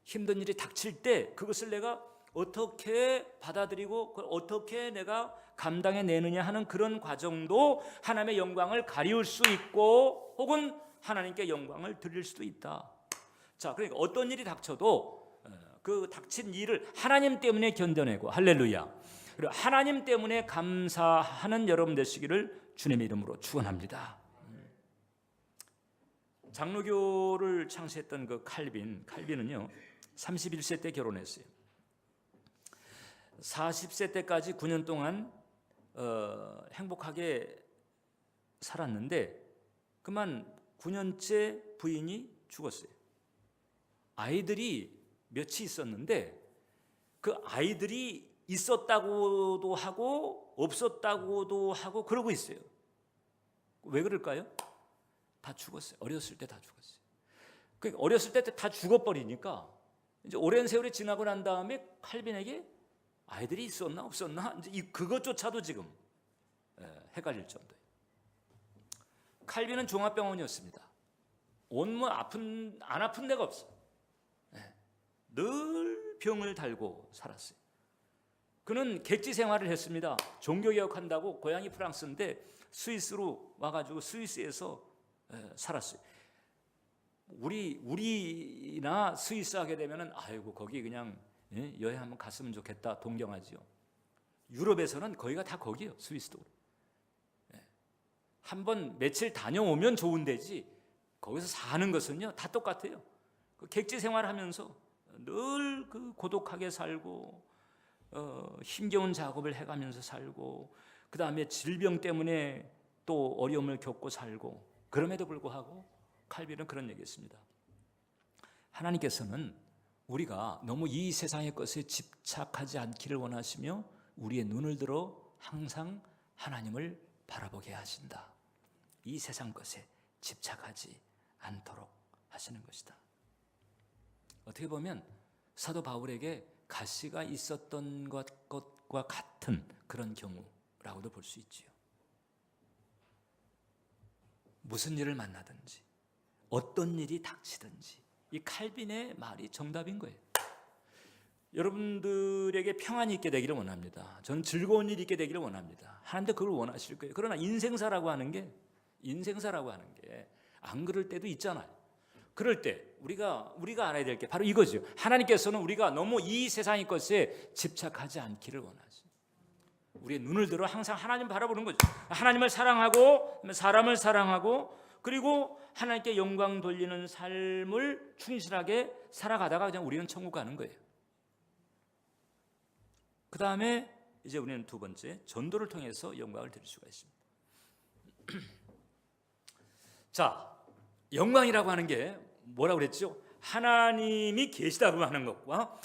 힘든 일이 닥칠 때 그것을 내가 어떻게 받아들이고 그걸 어떻게 내가 감당해내느냐 하는 그런 과정도 하나님의 영광을 가리울 수 있고, 혹은 하나님께 영광을 드릴 수도 있다. 자, 그러니까 어떤 일이 닥쳐도 그 닥친 일을 하나님 때문에 견뎌내고, 할렐루야, 그리고 하나님 때문에 감사하는 여러분 되시기를 주님의 이름으로 축원합니다. 장로교를 창시했던 그 칼빈은요 31세 때 결혼했어요. 40세 때까지 9년 동안 행복하게 살았는데, 그만 9년째 부인이 죽었어요. 아이들이 몇이 있었는데 그 아이들이 있었다고도 하고 없었다고도 하고 그러고 있어요. 왜 그럴까요? 다 죽었어요. 어렸을 때 다 죽었어요. 그러니까 어렸을 때 다 죽어버리니까 이제 오랜 세월이 지나고 난 다음에 칼빈에게 아이들이 있었나 없었나 이제 그것조차도 지금 헷갈릴 정도예요. 칼빈은 종합병원이었습니다. 온몸 안 아픈 데가 없어. 늘 병을 달고 살았어요. 그는 객지 생활을 했습니다. 종교개혁한다고 고향이 프랑스인데 스위스로 와가지고 스위스에서 살았어요. 우리나 스위스 하게 되면은 아이고 거기 그냥 여행 한번 갔으면 좋겠다 동경하지요. 유럽에서는 거기가 다 거기예요. 스위스도. 한번 며칠 다녀오면 좋은 데지 거기서 사는 것은요 다 똑같아요. 그 객지 생활하면서 늘 그 고독하게 살고 힘겨운 작업을 해가면서 살고, 그 다음에 질병 때문에 또 어려움을 겪고 살고, 그럼에도 불구하고 칼빈은 그런 얘기했습니다. 하나님께서는 우리가 너무 이 세상의 것에 집착하지 않기를 원하시며 우리의 눈을 들어 항상 하나님을 바라보게 하신다. 이 세상 것에 집착하지 않도록 하시는 것이다. 어떻게 보면 사도 바울에게 가시가 있었던 것과 같은 그런 경우라고도 볼 수 있지요. 무슨 일을 만나든지 어떤 일이 닥치든지 이 칼빈의 말이 정답인 거예요. 여러분들에게 평안이 있게 되기를 원합니다. 저는 즐거운 일이 있게 되기를 원합니다. 하나님도 그걸 원하실 거예요. 그러나 인생사라고 하는 게 인생사라고 하는 게 안 그럴 때도 있잖아요. 그럴 때 우리가 알아야 될 게 바로 이거죠. 하나님께서는 우리가 너무 이 세상의 것에 집착하지 않기를 원하지. 우리의 눈을 들어 항상 하나님 바라보는 거죠. 하나님을 사랑하고 사람을 사랑하고 그리고 하나님께 영광 돌리는 삶을 충실하게 살아가다가 그냥 우리는 천국 가는 거예요. 그 다음에 이제 우리는 두 번째, 전도를 통해서 영광을 드릴 수가 있습니다. 자, 영광이라고 하는 게 뭐라고 그랬죠? 하나님이 계시다고 하는 것과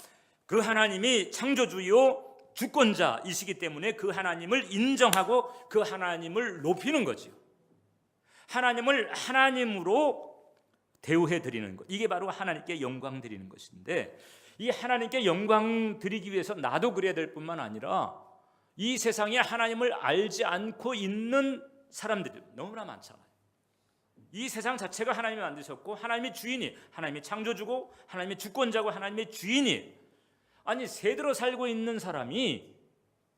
그 하나님이 창조주요 주권자이시기 때문에 그 하나님을 인정하고 그 하나님을 높이는 거죠. 하나님을 하나님으로 대우해 드리는 것, 이게 바로 하나님께 영광 드리는 것인데, 이 하나님께 영광 드리기 위해서 나도 그래야 될 뿐만 아니라 이 세상에 하나님을 알지 않고 있는 사람들이 너무나 많잖아요. 이 세상 자체가 하나님이 만드셨고 하나님이 주인이, 하나님이 창조주고 하나님이 주권자고 하나님의 주인이, 아니 새들어 살고 있는 사람이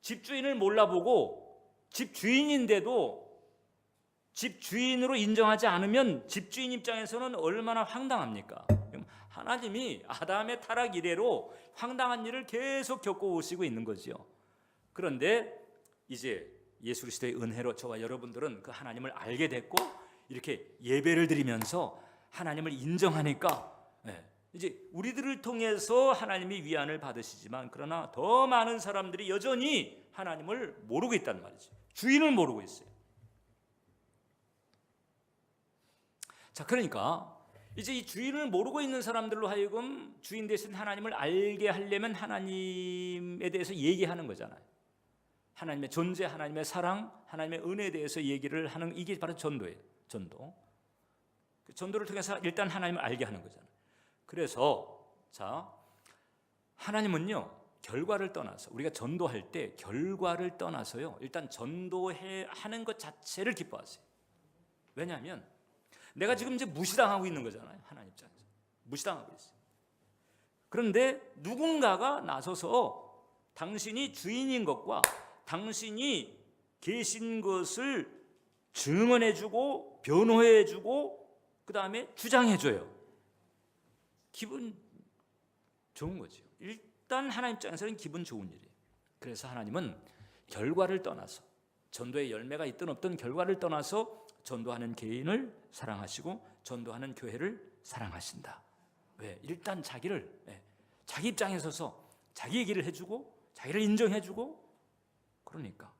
집주인을 몰라보고 집주인인데도 집주인으로 인정하지 않으면 집주인 입장에서는 얼마나 황당합니까? 하나님이 아담의 타락 이래로 황당한 일을 계속 겪어오시고 있는 거죠. 그런데 이제 예수 그리스도의 은혜로 저와 여러분들은 그 하나님을 알게 됐고 이렇게 예배를 드리면서 하나님을 인정하니까 이제 우리들을 통해서 하나님이 위안을 받으시지만, 그러나 더 많은 사람들이 여전히 하나님을 모르고 있단 말이죠. 주인을 모르고 있어요. 자, 그러니까 이제 이 주인을 모르고 있는 사람들로 하여금 주인 대신 하나님을 알게 하려면 하나님에 대해서 얘기하는 거잖아요. 하나님의 존재, 하나님의 사랑, 하나님의 은혜에 대해서 얘기를 하는, 이게 바로 전도예요. 전도를 통해서 일단 하나님을 알게 하는 거잖아요. 그래서 자, 하나님은요 결과를 떠나서, 우리가 전도할 때 결과를 떠나서요 일단 전도해 하는 것 자체를 기뻐하세요. 왜냐하면 내가 지금 이제 무시당하고 있는 거잖아요. 하나님 입장에서 무시당하고 있어요. 그런데 누군가가 나서서 당신이 주인인 것과 당신이 계신 것을 증언해주고 변호해주고 그 다음에 주장해줘요. 기분 좋은 거죠. 일단 하나님 입장에서는 기분 좋은 일이에요. 그래서 하나님은 결과를 떠나서, 전도의 열매가 있든 없든 결과를 떠나서 전도하는 개인을 사랑하시고 전도하는 교회를 사랑하신다. 왜? 일단 자기를 자기 입장에 서서 자기 얘기를 해주고 자기를 인정해주고. 그러니까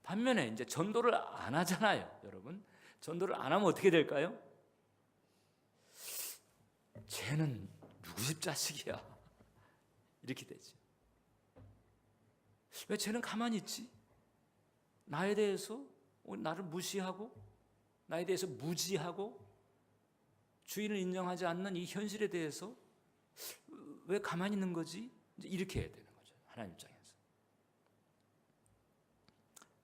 반면에 이제 전도를 안 하잖아요. 여러분, 전도를 안 하면 어떻게 될까요? 쟤는 누구 집 자식이야 이렇게 되지. 왜 쟤는 가만히 있지? 나에 대해서 나를 무시하고 나에 대해서 무지하고 주인을 인정하지 않는 이 현실에 대해서 왜 가만히 있는 거지? 이제 이렇게 해야 되는 거죠, 하나님 입장에서.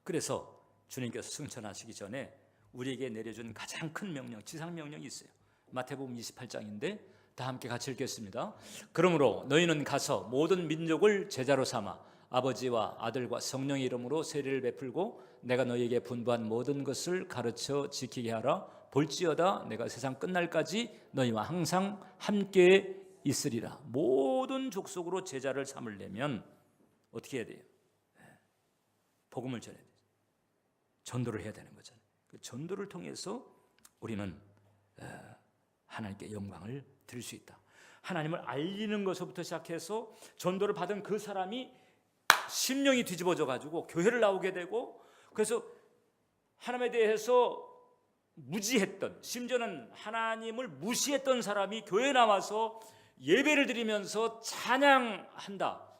그래서 주님께서 승천하시기 전에 우리에게 내려준 가장 큰 명령, 지상명령이 있어요. 마태복음 28장인데 다 함께 같이 읽겠습니다. 그러므로 너희는 가서 모든 민족을 제자로 삼아 아버지와 아들과 성령의 이름으로 세례를 베풀고 내가 너희에게 분부한 모든 것을 가르쳐 지키게 하라. 볼지어다 내가 세상 끝날까지 너희와 항상 함께 있으리라. 모든 족속으로 제자를 삼으려면 어떻게 해야 돼요? 복음을 전해야 돼요. 전도를 해야 되는 거잖아요. 그 전도를 통해서 우리는 하나님께 영광을 드릴 수 있다. 하나님을 알리는 것부터 시작해서 전도를 받은 그 사람이 심령이 뒤집어져 가지고 교회를 나오게 되고, 그래서 하나님에 대해서 무지했던, 심지어는 하나님을 무시했던 사람이 교회에 나와서 예배를 드리면서 찬양한다.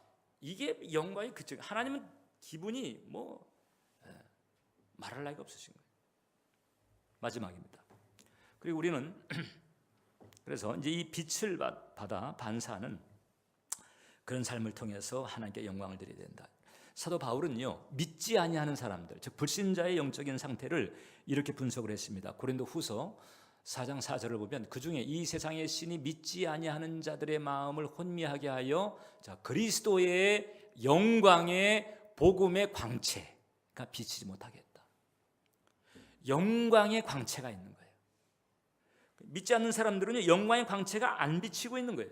이게 영광의 그쪽. 하나님은 기분이 말할 나위가 없으신 거예요. 마지막입니다. 그리고 우리는 그래서 이제 이 빛을 받아 반사하는 그런 삶을 통해서 하나님께 영광을 드려야 된다. 사도 바울은요 믿지 아니하는 사람들, 즉 불신자의 영적인 상태를 이렇게 분석을 했습니다. 고린도후서 4장 4절을 보면 그 중에 이 세상의 신이 믿지 아니하는 자들의 마음을 혼미하게 하여 그리스도의 영광의 복음의 광채가 비치지 못하게 했다. 영광의 광채가 있는 거예요. 믿지 않는 사람들은 영광의 광채가 안 비치고 있는 거예요.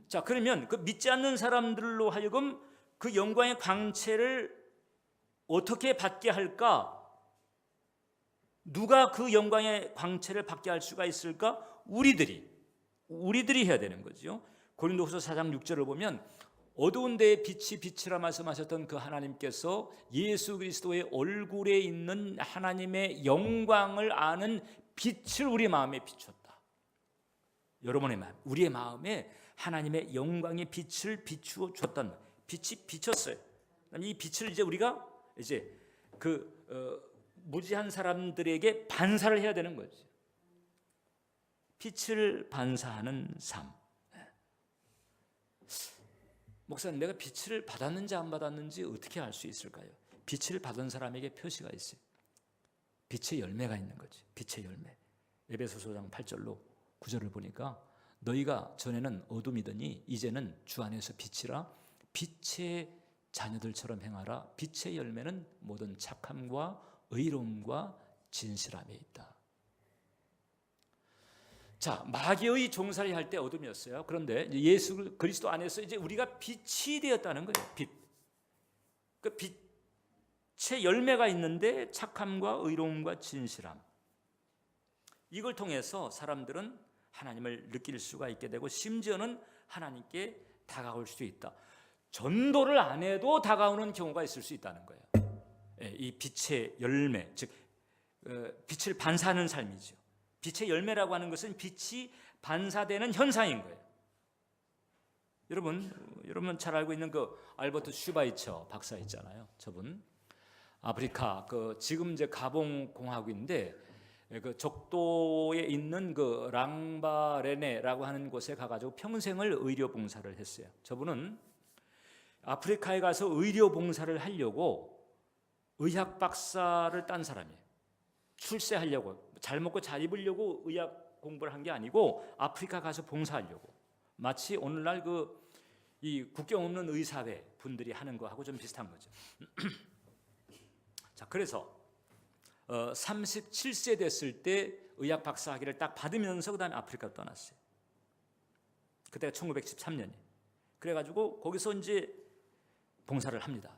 자, 그러면 그 믿지 않는 사람들로 하여금 그 영광의 광채를 어떻게 받게 할까? 누가 그 영광의 광채를 받게 할 수가 있을까? 우리들이 해야 되는 거죠. 고린도후서 4장 6절을 보면 어두운 데에 빛이 빛이라 말씀하셨던 그 하나님께서 예수 그리스도의 얼굴에 있는 하나님의 영광을 아는 빛을 우리 마음에 비췄다. 여러분의 마음, 우리의 마음에 하나님의 영광의 빛을 비추어 줬단 말이에요. 빛이 비쳤어요. 이 빛을 이제 우리가 이제 무지한 사람들에게 반사를 해야 되는 거죠. 빛을 반사하는 삶. 목사님, 내가 빛을 받았는지 안 받았는지 어떻게 알 수 있을까요? 빛을 받은 사람에게 표시가 있어요. 빛의 열매가 있는 거지. 빛의 열매. 에베소서 5장 8절로 9절을 보니까 너희가 전에는 어둠이더니 이제는 주 안에서 빛이라 빛의 자녀들처럼 행하라. 빛의 열매는 모든 착함과 의로움과 진실함에 있다. 자, 마귀의 종살이 할 때 어둠이었어요. 그런데 예수 그리스도 안에서 이제 우리가 빛이 되었다는 거예요. 빛. 그 빛의 열매가 있는데 착함과 의로움과 진실함. 이걸 통해서 사람들은 하나님을 느낄 수가 있게 되고 심지어는 하나님께 다가올 수 있다. 전도를 안 해도 다가오는 경우가 있을 수 있다는 거예요. 이 빛의 열매, 즉 빛을 반사하는 삶이죠. 빛의 열매라고 하는 것은 빛이 반사되는 현상인 거예요. 여러분 잘 알고 있는 그 알버트 슈바이처 박사 있잖아요. 저분 아프리카 지금 이제 가봉 공화국인데 그 적도에 있는 그 랑바레네라고 하는 곳에 가가지고 평생을 의료 봉사를 했어요. 저분은 아프리카에 가서 의료 봉사를 하려고 의학 박사를 딴 사람이에요. 출세하려고, 잘 먹고 잘 입으려고 의학 공부를 한 게 아니고 아프리카 가서 봉사하려고. 마치 오늘날 이 국경 없는 의사회 분들이 하는 거하고 좀 비슷한 거죠. 자, 그래서 37세 됐을 때 의학 박사 학위를 딱 받으면서 그다음에 아프리카로 떠났어요. 그때가 1913년이에요. 그래가지고 거기서 이제 봉사를 합니다.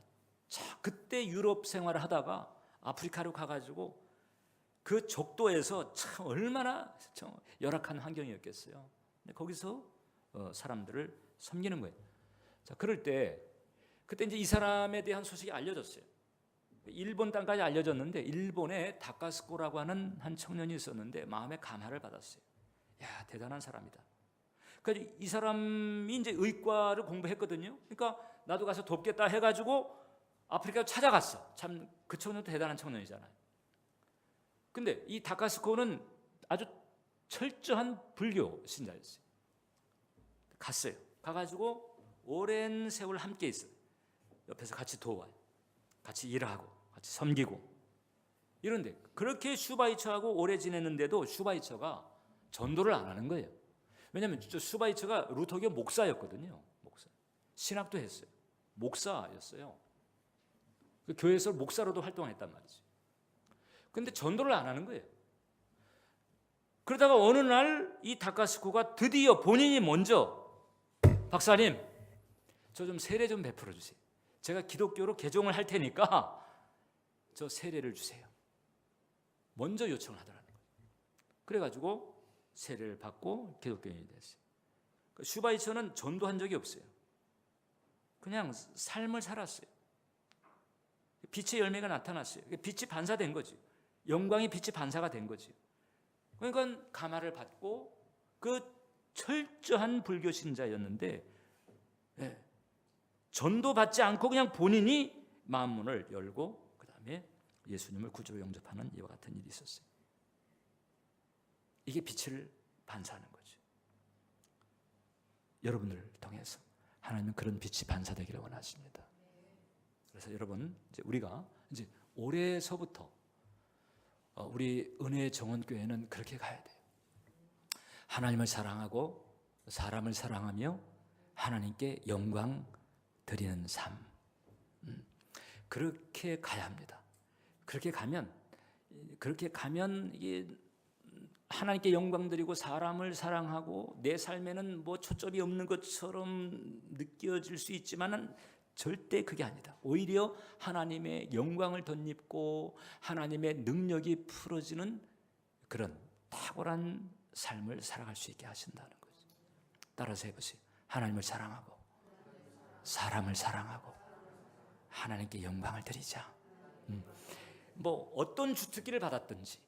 자, 그때 유럽 생활을 하다가 아프리카로 가가지고 그 적도에서 참 얼마나 열악한 환경이었겠어요. 거기서 사람들을 섬기는 거예요. 자, 그럴 때 그때 이제 이 사람에 대한 소식이 알려졌어요. 일본 땅까지 알려졌는데 일본에 다카스코라고 하는 한 청년이 있었는데 마음에 감화를 받았어요. 야, 대단한 사람이다. 그러니까 이 사람이 이제 의과를 공부했거든요. 그러니까 나도 가서 돕겠다 해가지고 아프리카로 찾아갔어. 참 그 청년도 대단한 청년이잖아요. 근데 이 다카스코는 아주 철저한 불교 신자였어요. 갔어요. 가가지고 오랜 세월 함께 있어요. 옆에서 같이 도와요. 같이 일하고 같이 섬기고 이런데 그렇게 슈바이처하고 오래 지냈는데도 슈바이처가 전도를 안 하는 거예요. 왜냐하면 슈바이처가 루터교 목사였거든요. 목사. 신학도 했어요. 목사였어요. 그 교회에서 목사로도 활동했단 말이죠. 그런데 전도를 안 하는 거예요. 그러다가 어느 날 이 다카스코가 드디어 본인이 먼저 박사님, 저 좀 세례 좀 베풀어 주세요. 제가 기독교로 개종을 할 테니까 저 세례를 주세요. 먼저 요청을 하더라는 거예요. 그래가지고 세례를 받고 기독교인이 됐어요. 슈바이처는 전도한 적이 없어요. 그냥 삶을 살았어요. 빛의 열매가 나타났어요. 빛이 반사된 거지. 영광의 빛이 반사가 된 거지. 그러니까 감화를 받고 그 철저한 불교 신자였는데 전도받지 않고 그냥 본인이 마음문을 열고 그 다음에 예수님을 구주로 영접하는 이와 같은 일이 있었어요. 이게 빛을 반사하는 거죠. 여러분들을 통해서 하나님은 그런 빛이 반사되기를 원하십니다. 그래서 여러분, 이제 우리가 이제 올해서부터 우리 은혜의 정원교회는 그렇게 가야 돼요. 하나님을 사랑하고 사람을 사랑하며 하나님께 영광 드리는 삶. 그렇게 가야 합니다. 그렇게 가면 그렇게 가면 이게 하나님께 영광 드리고 사람을 사랑하고 내 삶에는 뭐 초점이 없는 것처럼 느껴질 수 있지만은 절대 그게 아니다. 오히려 하나님의 영광을 덧입고 하나님의 능력이 풀어지는 그런 탁월한 삶을 살아갈 수 있게 하신다는 거죠. 따라서 해보세요. 하나님을 사랑하고 사람을 사랑하고 하나님께 영광을 드리자. 뭐 어떤 주특기를 받았든지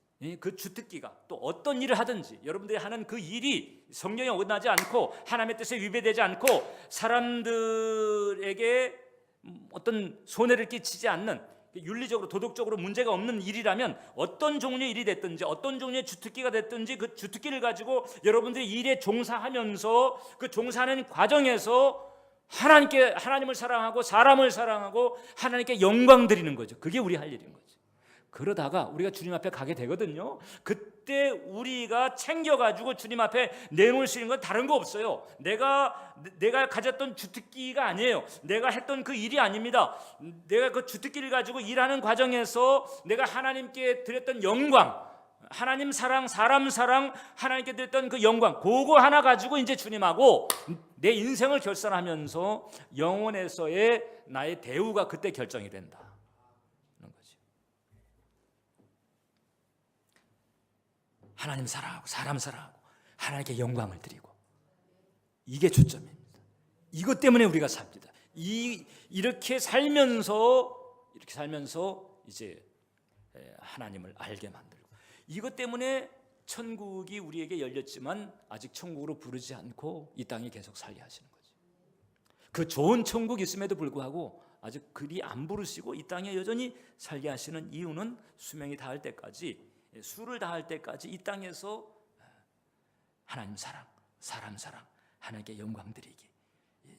그 주특기가 또 어떤 일을 하든지 여러분들이 하는 그 일이 성령에 어긋나지 않고 하나님의 뜻에 위배되지 않고 사람들에게 어떤 손해를 끼치지 않는 윤리적으로 도덕적으로 문제가 없는 일이라면 어떤 종류의 일이 됐든지 어떤 종류의 주특기가 됐든지 그 주특기를 가지고 여러분들이 일에 종사하면서 그 종사하는 과정에서 하나님을 사랑하고 사람을 사랑하고 하나님께 영광 드리는 거죠. 그게 우리 할 일인 거죠. 그러다가 우리가 주님 앞에 가게 되거든요. 그때 우리가 챙겨가지고 주님 앞에 내놓을 수 있는 건 다른 거 없어요. 내가 가졌던 주특기가 아니에요. 내가 했던 그 일이 아닙니다. 내가 그 주특기를 가지고 일하는 과정에서 내가 하나님께 드렸던 영광, 하나님 사랑, 사람 사랑, 하나님께 드렸던 그 영광, 그거 하나 가지고 이제 주님하고 내 인생을 결산하면서 영혼에서의 나의 대우가 그때 결정이 된다. 하나님 사랑하고 사람 사랑하고 하나님께 영광을 드리고 이게 초점입니다. 이것 때문에 우리가 삽니다. 이렇게 살면서 이제 하나님을 알게 만들고 이것 때문에 천국이 우리에게 열렸지만 아직 천국으로 부르지 않고 이 땅에 계속 살게 하시는 거죠. 그 좋은 천국 있음에도 불구하고 아직 그리 안 부르시고 이 땅에 여전히 살게 하시는 이유는 수명이 다할 때까지 수를 다할 때까지 이 땅에서 하나님 사랑, 사람 사랑, 하나님께 영광 드리기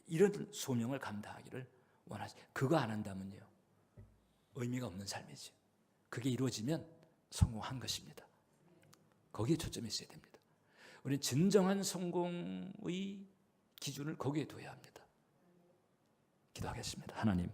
이런 소명을 감당하기를 원하지. 그거 안 한다면요 의미가 없는 삶이죠. 그게 이루어지면 성공한 것입니다. 거기에 초점이 있어야 됩니다. 우리는 진정한 성공의 기준을 거기에 둬야 합니다. 기도하겠습니다. 하나님,